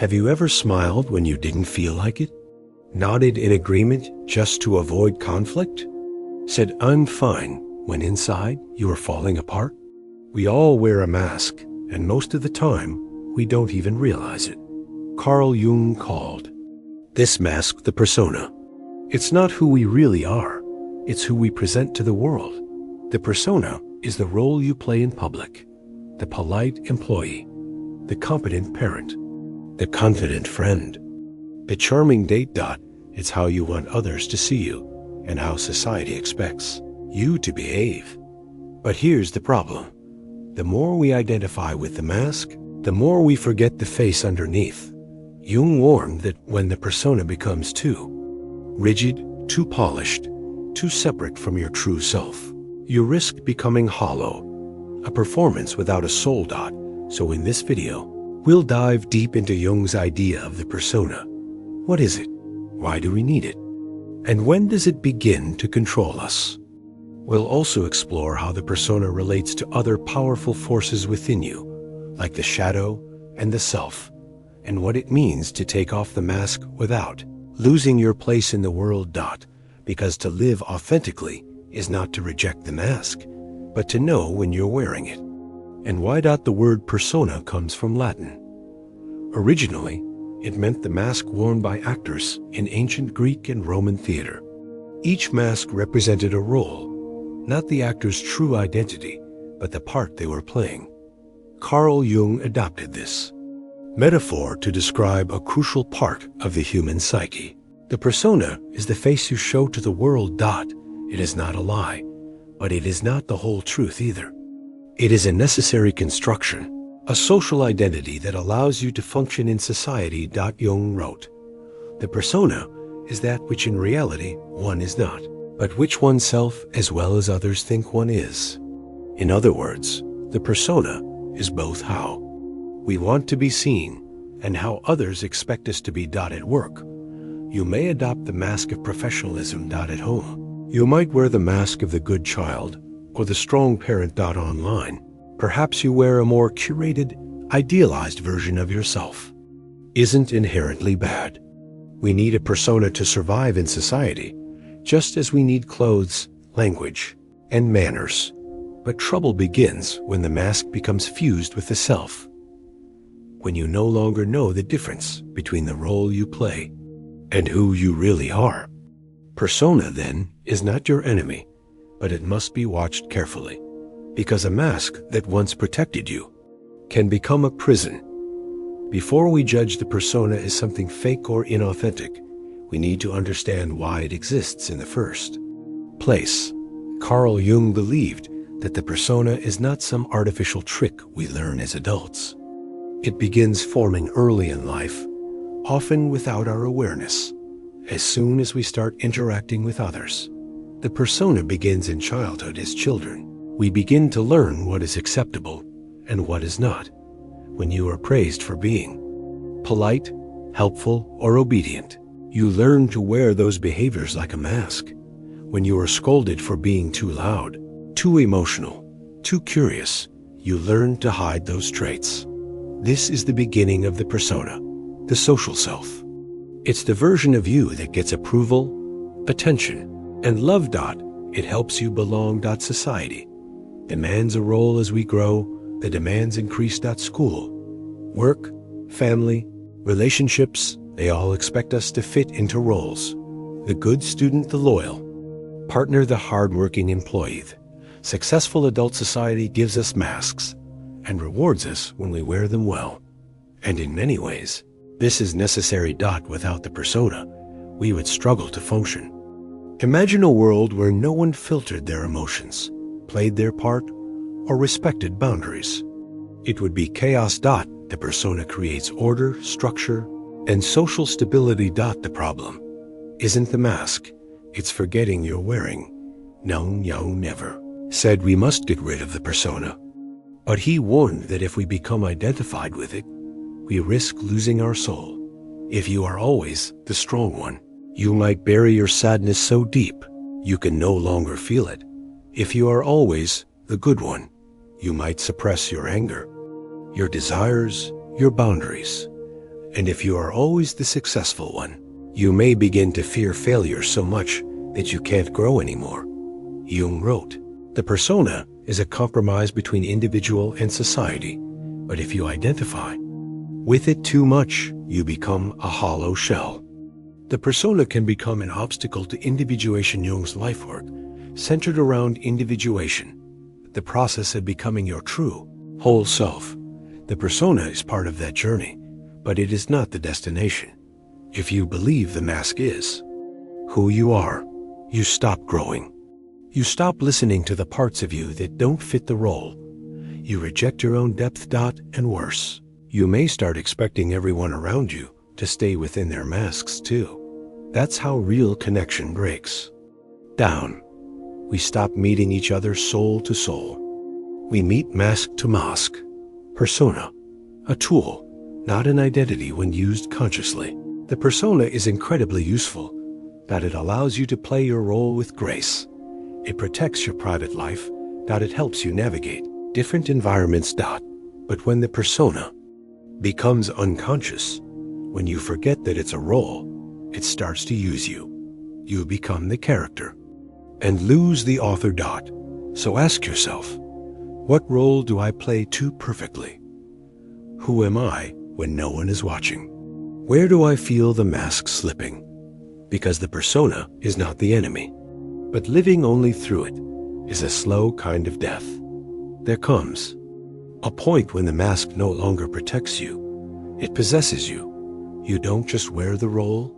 Have you ever smiled when you didn't feel like it? Nodded in agreement just to avoid conflict? Said "I'm fine" when inside you were falling apart? We all wear a mask, and most of the time, we don't even realize it. Carl Jung called this mask the persona. It's not who we really are, it's who we present to the world. The persona is the role you play in public, the polite employee, the competent parent, the confident friend, the charming date. It's how you want others to see you and how society expects you to behave. But here's the problem. The more we identify with the mask, the more we forget the face underneath. Jung warned that when the persona becomes too rigid, too polished, too separate from your true self, you risk becoming hollow, a performance without a soul. So in this video, we'll dive deep into Jung's idea of the persona. What is it? Why do we need it? And when does it begin to control us? We'll also explore how the persona relates to other powerful forces within you, like the shadow and the self, and what it means to take off the mask without losing your place in the world. Because to live authentically is not to reject the mask, but to know when you're wearing it. And why the word persona comes from Latin. Originally, it meant the mask worn by actors in ancient Greek and Roman theater. Each mask represented a role, not the actor's true identity, but the part they were playing. Carl Jung adopted this metaphor to describe a crucial part of the human psyche. The persona is the face you show to the world. It is not a lie, but it is not the whole truth either. It is a necessary construction, a social identity that allows you to function in society. Jung wrote, "The persona is that which in reality one is not, but which oneself as well as others think one is." In other words, the persona is both how we want to be seen and how others expect us to be. At work, you may adopt the mask of professionalism. At home, you might wear the mask of the good child or the strong parent. Online, perhaps you wear a more curated, idealized version of yourself. Isn't inherently bad. We need a persona to survive in society, just as we need clothes, language, and manners. But trouble begins when the mask becomes fused with the self, when you no longer know the difference between the role you play and who you really are. Persona, then, is not your enemy, but it must be watched carefully, because a mask that once protected you can become a prison. Before we judge the persona as something fake or inauthentic, we need to understand why it exists in the first place. Carl Jung believed that the persona is not some artificial trick we learn as adults. It begins forming early in life, often without our awareness. As soon as we start interacting with others, the persona begins in childhood. As children, we begin to learn what is acceptable and what is not. When you are praised for being polite, helpful, or obedient, you learn to wear those behaviors like a mask. When you are scolded for being too loud, too emotional, too curious, you learn to hide those traits. This is the beginning of the persona, the social self. It's the version of you that gets approval, attention, and love. It helps you belong. Society demands a role. As we grow, the demands increase. School, work, family, relationships, they all expect us to fit into roles. The good student, the loyal partner, the hardworking employee. Successful adult society gives us masks and rewards us when we wear them well. And in many ways, this is necessary. Without the persona, we would struggle to function. Imagine a world where no one filtered their emotions, played their part, or respected boundaries. It would be chaos. The persona creates order, structure, and social stability. The problem isn't the mask, it's forgetting you're wearing. Jung never said we must get rid of the persona, but he warned that if we become identified with it, we risk losing our soul. If you are always the strong one, you might bury your sadness so deep you can no longer feel it. If you are always the good one, you might suppress your anger, your desires, your boundaries. And if you are always the successful one, you may begin to fear failure so much that you can't grow anymore. Jung wrote, "The persona is a compromise between individual and society, but if you identify with it too much, you become a hollow shell." The persona can become an obstacle to individuation. Jung's life work centered around individuation, the process of becoming your true, whole self. The persona is part of that journey, but it is not the destination. If you believe the mask is who you are, you stop growing. You stop listening to the parts of you that don't fit the role. You reject your own depth. And worse, you may start expecting everyone around you to stay within their masks too. That's how real connection breaks down. We stop meeting each other soul to soul. We meet mask to mask. Persona, a tool, not an identity when used consciously. The persona is incredibly useful, that it allows you to play your role with grace. It protects your private life, that it helps you navigate different environments. But when the persona becomes unconscious, when you forget that it's a role, it starts to use you. You become the character and lose the author. So ask yourself, what role do I play too perfectly? Who am I when no one is watching? Where do I feel the mask slipping? Because the persona is not the enemy, but living only through it is a slow kind of death. There comes a point when the mask no longer protects you. It possesses you. You don't just wear the role,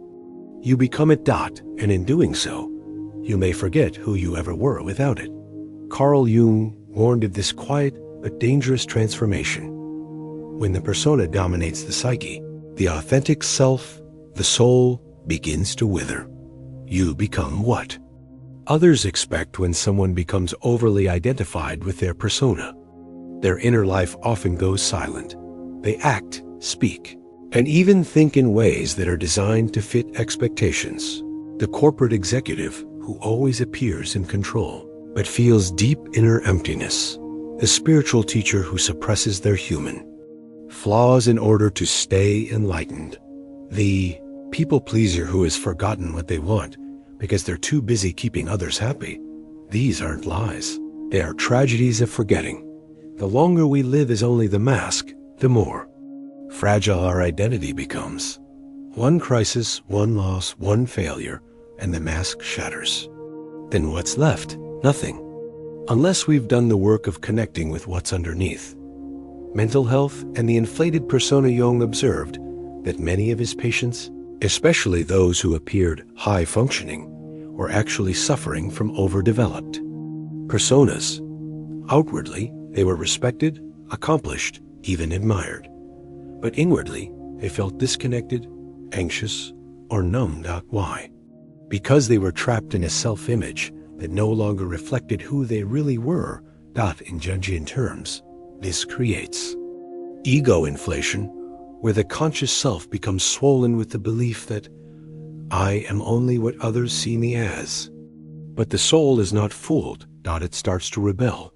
you become it. And in doing so, you may forget who you ever were without it. Carl Jung warned of this quiet but dangerous transformation. When the persona dominates the psyche, the authentic self, the soul, begins to wither. You become what others expect. When someone becomes overly identified with their persona, their inner life often goes silent. They act, speak, and even think in ways that are designed to fit expectations. The corporate executive who always appears in control, but feels deep inner emptiness. The spiritual teacher who suppresses their human flaws in order to stay enlightened. The people pleaser who has forgotten what they want because they're too busy keeping others happy. These aren't lies. They are tragedies of forgetting. The longer we live as only the mask, the more fragile our identity becomes. One crisis, one loss, one failure, and the mask shatters. Then what's left? Nothing. Unless we've done the work of connecting with what's underneath. Mental health and the inflated persona. Jung observed that many of his patients, especially those who appeared high-functioning, were actually suffering from overdeveloped personas. Outwardly, they were respected, accomplished, even admired. But inwardly, they felt disconnected, anxious, or numb. Why? Because they were trapped in a self-image that no longer reflected who they really were. In Jungian terms, this creates ego inflation, where the conscious self becomes swollen with the belief that I am only what others see me as. But the soul is not fooled. It starts to rebel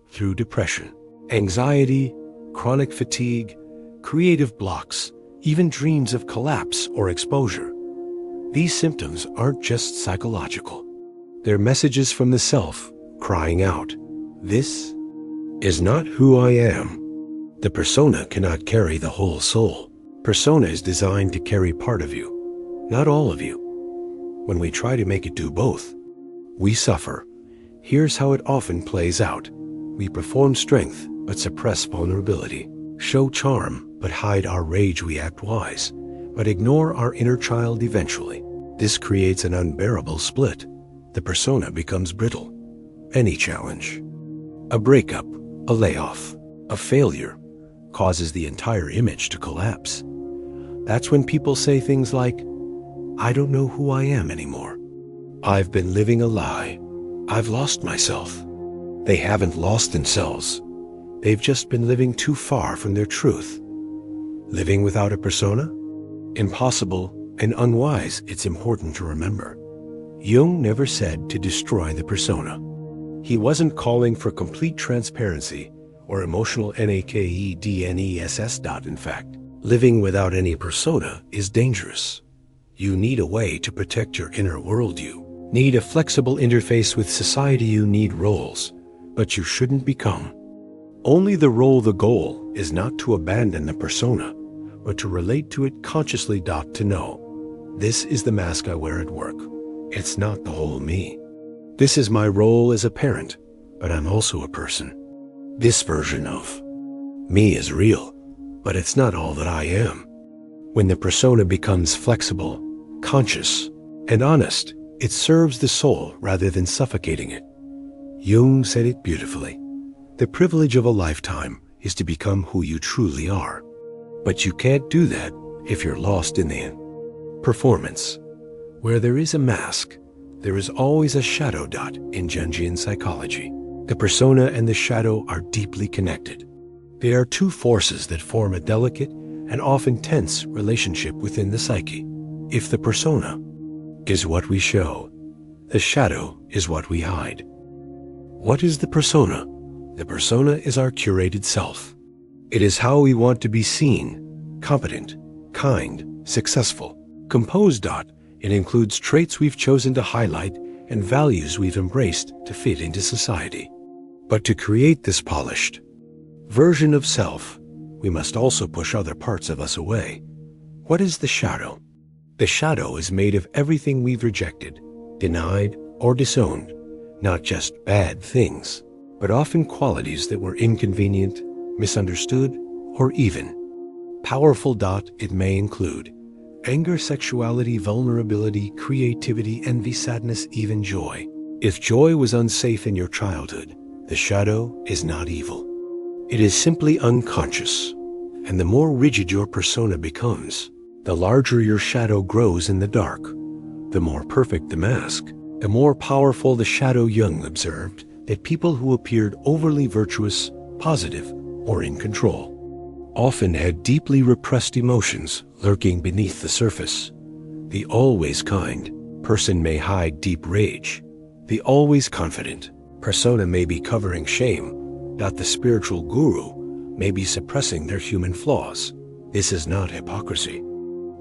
through depression, anxiety, chronic fatigue, creative blocks, even dreams of collapse or exposure. These symptoms aren't just psychological. They're messages from the self crying out, "This is not who I am." The persona cannot carry the whole soul. Persona is designed to carry part of you, not all of you. When we try to make it do both, we suffer. Here's how it often plays out. We perform strength but suppress vulnerability, show charm but hide our rage. We act wise but ignore our inner child. Eventually, this creates an unbearable split. The persona becomes brittle. Any challenge, a breakup, a layoff, a failure, causes the entire image to collapse. That's when people say things like, "I don't know who I am anymore. I've been living a lie. I've lost myself." They haven't lost themselves. They've just been living too far from their truth. Living without a persona? Impossible and unwise. It's important to remember. Jung never said to destroy the persona. He wasn't calling for complete transparency or emotional NAKEDNESS. In fact, Living without any persona is dangerous. You need a way to protect your inner world. You need a flexible interface with society. You need roles, but you shouldn't become only the role. The goal is not to abandon the persona, but to relate to it consciously. To know, this is the mask I wear at work. It's not the whole me. This is my role as a parent, but I'm also a person. This version of me is real, but it's not all that I am. When the persona becomes flexible, conscious, and honest, it serves the soul rather than suffocating it. Jung said it beautifully. The privilege of a lifetime is to become who you truly are. But you can't do that if you're lost in the performance. Where there is a mask, there is always a shadow. In Jungian psychology, the persona and the shadow are deeply connected. They are two forces that form a delicate and often tense relationship within the psyche. If the persona is what we show, the shadow is what we hide. What is the persona? The persona is our curated self. It is how we want to be seen: competent, kind, successful, composed. It includes traits we've chosen to highlight and values we've embraced to fit into society. But to create this polished version of self, we must also push other parts of us away. What is the shadow? The shadow is made of everything we've rejected, denied, or disowned. Not just bad things, but often qualities that were inconvenient, misunderstood, or even powerful. It may include anger, sexuality, vulnerability, creativity, envy, sadness, even joy. If joy was unsafe in your childhood, the shadow is not evil. It is simply unconscious. And the more rigid your persona becomes, the larger your shadow grows in the dark. The more perfect the mask, the more powerful the shadow. Jung observed that people who appeared overly virtuous, positive, or in control often had deeply repressed emotions lurking beneath the surface. The always kind person may hide deep rage. The always confident persona may be covering shame. The spiritual guru may be suppressing their human flaws. This is not hypocrisy.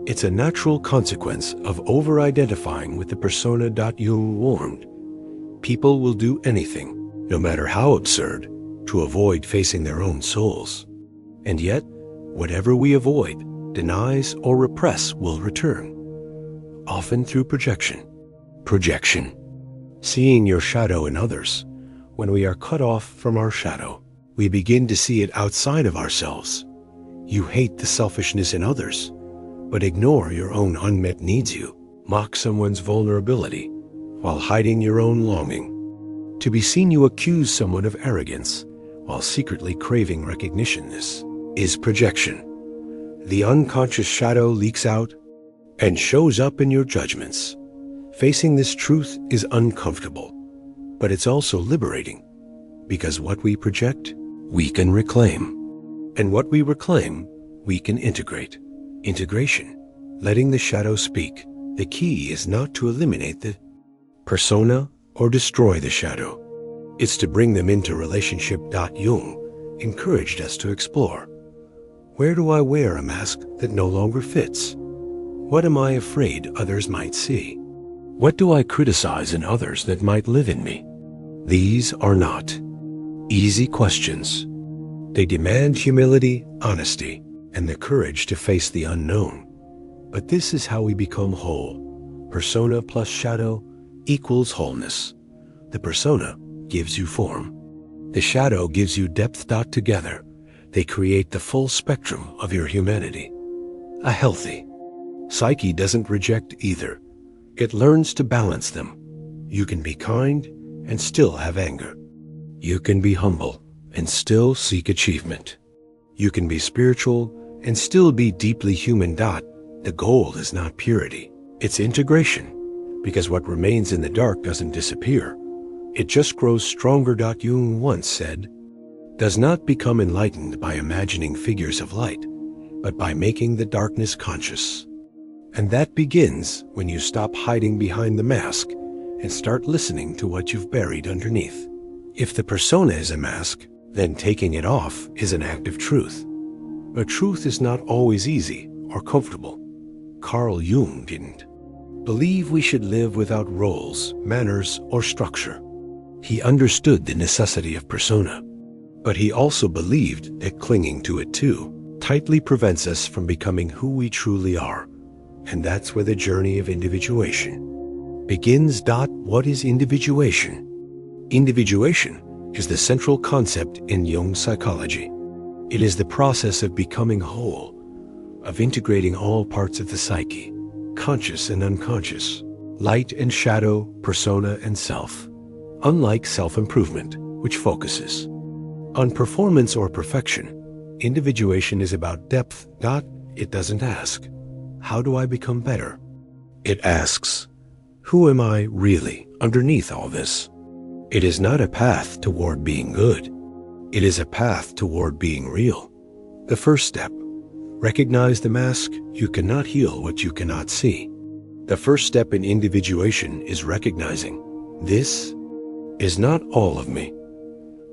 It's a natural consequence of over-identifying with the persona. Jung warned, people will do anything, no matter how absurd, to avoid facing their own souls. And yet, whatever we avoid, denies, or repress will return, often through projection. Projection. Seeing your shadow in others. When we are cut off from our shadow, we begin to see it outside of ourselves. You hate the selfishness in others, but ignore your own unmet needs. You mock someone's vulnerability while hiding your own longing. To be seen, you accuse someone of arrogance while secretly craving recognition. This is projection. The unconscious shadow leaks out and shows up in your judgments. Facing this truth is uncomfortable, but it's also liberating, because what we project, we can reclaim. And what we reclaim, we can integrate. Integration, letting the shadow speak. The key is not to eliminate the persona or destroy the shadow. It's to bring them into relationship. Jung encouraged us to explore. Where do I wear a mask that no longer fits? What am I afraid others might see? What do I criticize in others that might live in me? These are not easy questions. They demand humility, honesty, and the courage to face the unknown. But this is how we become whole. Persona plus shadow equals wholeness. The persona gives you form. The shadow gives you depth. Together, they create the full spectrum of your humanity. A healthy psyche doesn't reject either. It learns to balance them. You can be kind and still have anger. You can be humble and still seek achievement. You can be spiritual and still be deeply human. The goal is not purity, it's integration, because what remains in the dark doesn't disappear. It just grows stronger. Jung once said, does not become enlightened by imagining figures of light, but by making the darkness conscious. And that begins when you stop hiding behind the mask and start listening to what you've buried underneath. If the persona is a mask, then taking it off is an act of truth. But truth is not always easy or comfortable. Carl Jung didn't believe we should live without roles, manners, or structure. He understood the necessity of persona, but he also believed that clinging to it too tightly prevents us from becoming who we truly are. And that's where the journey of individuation begins. What is individuation? Individuation is the central concept in Jung's psychology. It is the process of becoming whole, of integrating all parts of the psyche, conscious and unconscious, light and shadow, persona and self. Unlike self-improvement, which focuses on performance or perfection, individuation is about depth. It doesn't ask, how do I become better? It asks, who am I really underneath all this? It is not a path toward being good. It is a path toward being real. The first step, recognize the mask. You cannot heal what you cannot see. The first step in individuation is recognizing, this is not all of me.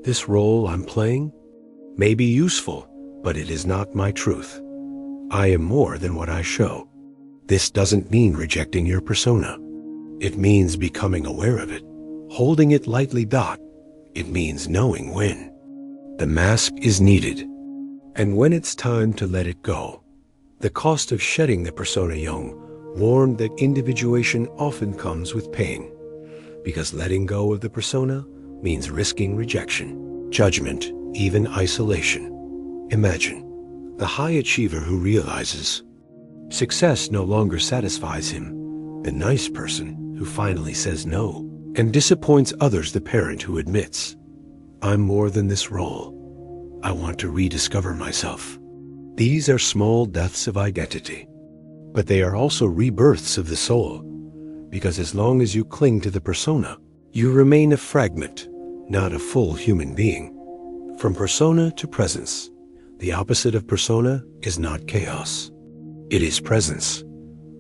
This role I'm playing may be useful, but it is not my truth. I am more than what I show. This doesn't mean rejecting your persona. It means becoming aware of it, holding it lightly. It means knowing when the mask is needed and when it's time to let it go. The cost of shedding the persona. Jung warned that individuation often comes with pain, because letting go of the persona means risking rejection, judgment, even isolation. Imagine the high achiever who realizes success no longer satisfies him, the nice person who finally says no and disappoints others, the parent who admits, I'm more than this role. I want to rediscover myself. These are small deaths of identity, but they are also rebirths of the soul, because as long as you cling to the persona, you remain a fragment, not a full human being. From persona to presence, the opposite of persona is not chaos. It is presence.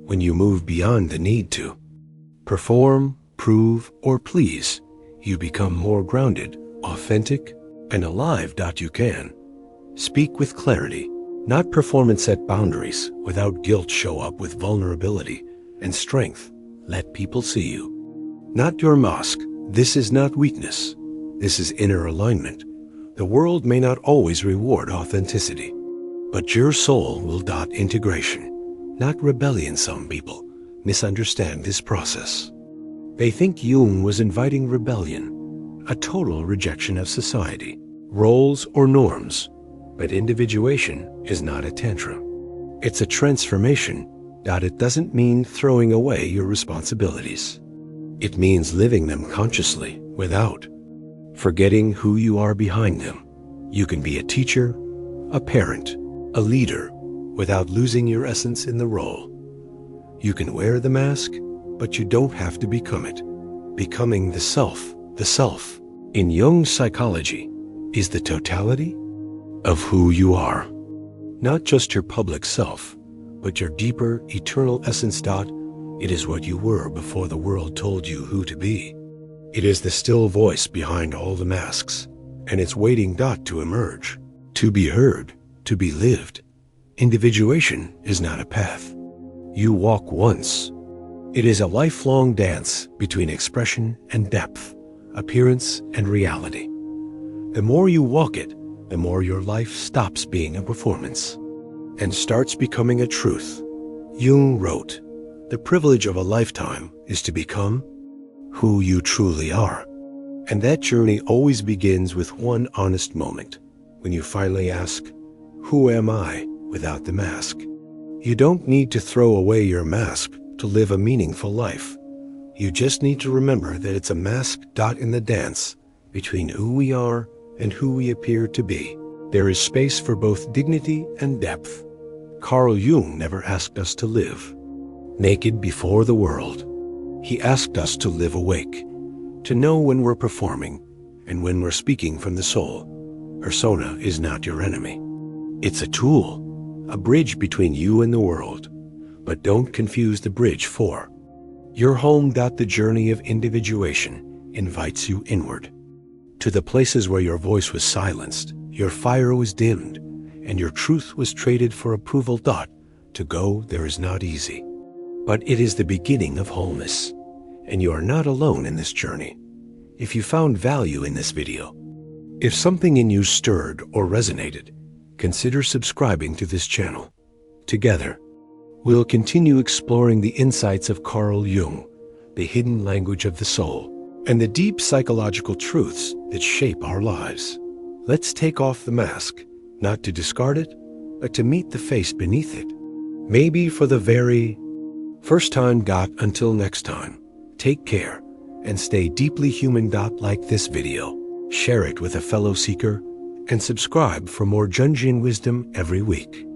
When you move beyond the need to perform, prove, or please, you become more grounded, authentic, and alive. You can speak with clarity, not performance. Set boundaries without guilt. Show up with vulnerability and strength. Let people see you, not your mask. This is not weakness. This is inner alignment. The world may not always reward authenticity, but your soul will. Integration, not rebellion. Some people misunderstand this process. They think Jung was inviting rebellion, a total rejection of society, roles, or norms. But individuation is not a tantrum. It's a transformation. It doesn't mean throwing away your responsibilities. It means living them consciously without forgetting who you are behind them. You can be a teacher, a parent, a leader without losing your essence in the role. You can wear the mask, but you don't have to become it. Becoming the self in Jung's psychology is the totality of who you are. Not just your public self, but your deeper, eternal essence. It is what you were before the world told you who to be. It is the still voice behind all the masks, and it's waiting to emerge, to be heard, to be lived. Individuation is not a path you walk once. It is a lifelong dance between expression and depth, appearance and reality. The more you walk it, the more your life stops being a performance and starts becoming a truth. Jung wrote, the privilege of a lifetime is to become who you truly are. And that journey always begins with one honest moment, when you finally ask, who am I without the mask? You don't need to throw away your mask to live a meaningful life. You just need to remember that it's a mask. In the dance between who we are and who we appear to be, there is space for both dignity and depth. Carl Jung never asked us to live naked before the world. He asked us to live awake, to know when we're performing and when we're speaking from the soul. Persona is not your enemy. It's a tool, a bridge between you and the world. But don't confuse the bridge for your home. The journey of individuation invites you inward, to the places where your voice was silenced, your fire was dimmed, and your truth was traded for approval. To go there is not easy, but it is the beginning of wholeness, and you are not alone in this journey. If you found value in this video, if something in you stirred or resonated, consider subscribing to this channel. Together, we'll continue exploring the insights of Carl Jung, the hidden language of the soul, and the deep psychological truths that shape our lives. Let's take off the mask, not to discard it, but to meet the face beneath it. Maybe for the very first time. Until next time, take care and stay deeply human. Like this video, share it with a fellow seeker, and subscribe for more Jungian wisdom every week.